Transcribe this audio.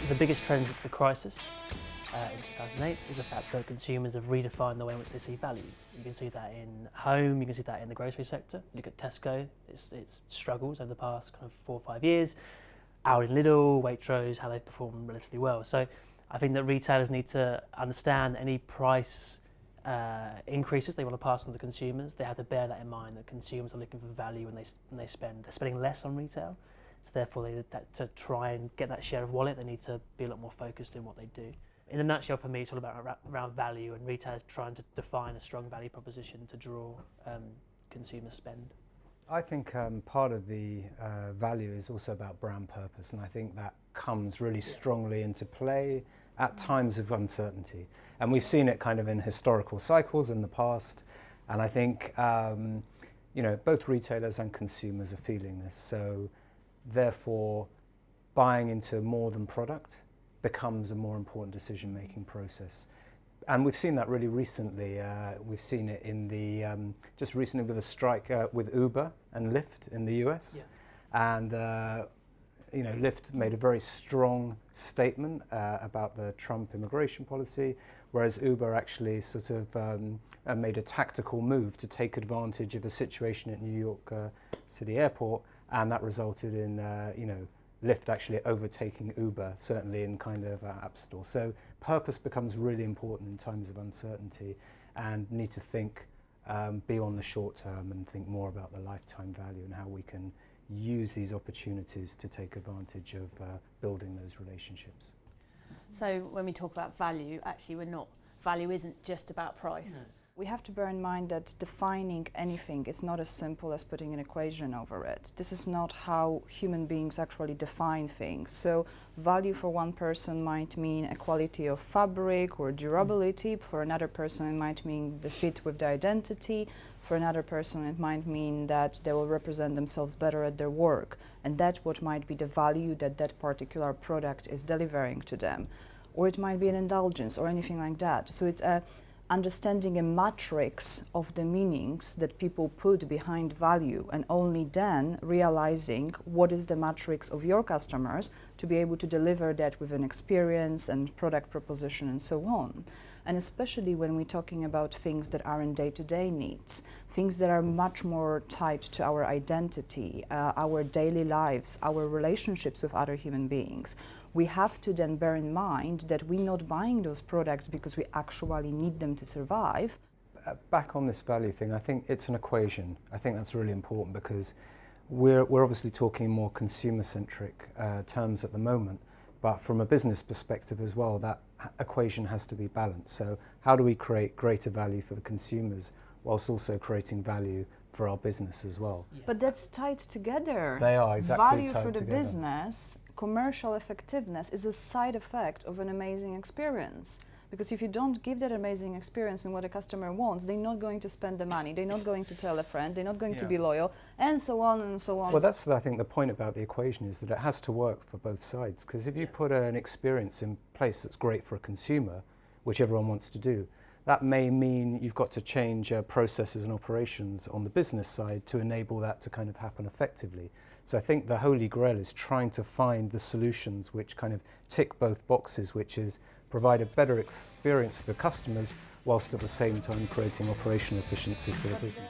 the biggest trend since the crisis in 2008 is the fact that consumers have redefined the way in which they see value. You can see that in home, you can see that in the grocery sector. Look at Tesco, its struggles over the past kind of 4 or 5 years. Aldi and Lidl, Waitrose, how they've performed relatively well. So I think that retailers need to understand any price increases they want to pass on to consumers. They have to bear that in mind, that consumers are looking for value when they spend. They're spending less on retail, so therefore to try and get that share of wallet, they need to be a lot more focused in what they do. In a nutshell, for me, it's all about around value, and retailers trying to define a strong value proposition to draw consumer spend. I think part of the value is also about brand purpose, and I think that comes really strongly into play at times of uncertainty. And we've seen it kind of in historical cycles in the past, and I think both retailers and consumers are feeling this. So therefore, buying into more than product becomes a more important decision-making process. And we've seen that really recently. We've seen it in the just recently with a strike with Uber and Lyft in the US, and Lyft made a very strong statement about the Trump immigration policy, whereas Uber actually sort of made a tactical move to take advantage of a situation at New York City Airport, and that resulted in Lyft actually overtaking Uber, certainly in kind of App Store. So purpose becomes really important in times of uncertainty, and need to think beyond the short term and think more about the lifetime value and how we can use these opportunities to take advantage of building those relationships. So when we talk about value, actually value isn't just about price. No. We have to bear in mind that defining anything is not as simple as putting an equation over it. This is not how human beings actually define things. So value for one person might mean a quality of fabric or durability. For another person it might mean the fit with the identity. For another person it might mean that they will represent themselves better at their work. And that's what might be the value that that particular product is delivering to them. Or it might be an indulgence or anything like that. So it's understanding a matrix of the meanings that people put behind value, and only then realizing what is the matrix of your customers to be able to deliver that with an experience and product proposition and so on. And especially when we're talking about things that are in day-to-day needs, things that are much more tied to our identity, our daily lives, our relationships with other human beings. We have to then bear in mind that we're not buying those products because we actually need them to survive. Back on this value thing, I think it's an equation. I think that's really important because we're obviously talking more consumer-centric terms at the moment, but from a business perspective as well, that equation has to be balanced. So how do we create greater value for the consumers whilst also creating value for our business as well? Yeah. But that's tied together. They are exactly value tied for the together. Business. Commercial effectiveness is a side effect of an amazing experience. Because if you don't give that amazing experience and what a customer wants, they're not going to spend the money, they're not going to tell a friend, they're not going to be loyal, and so on and so on. Well, that's, I think, the point about the equation is that it has to work for both sides. Because if you put an experience in place that's great for a consumer, which everyone wants to do, that may mean you've got to change processes and operations on the business side to enable that to kind of happen effectively. So I think the holy grail is trying to find the solutions which kind of tick both boxes, which is provide a better experience for the customers whilst at the same time creating operational efficiencies for the business.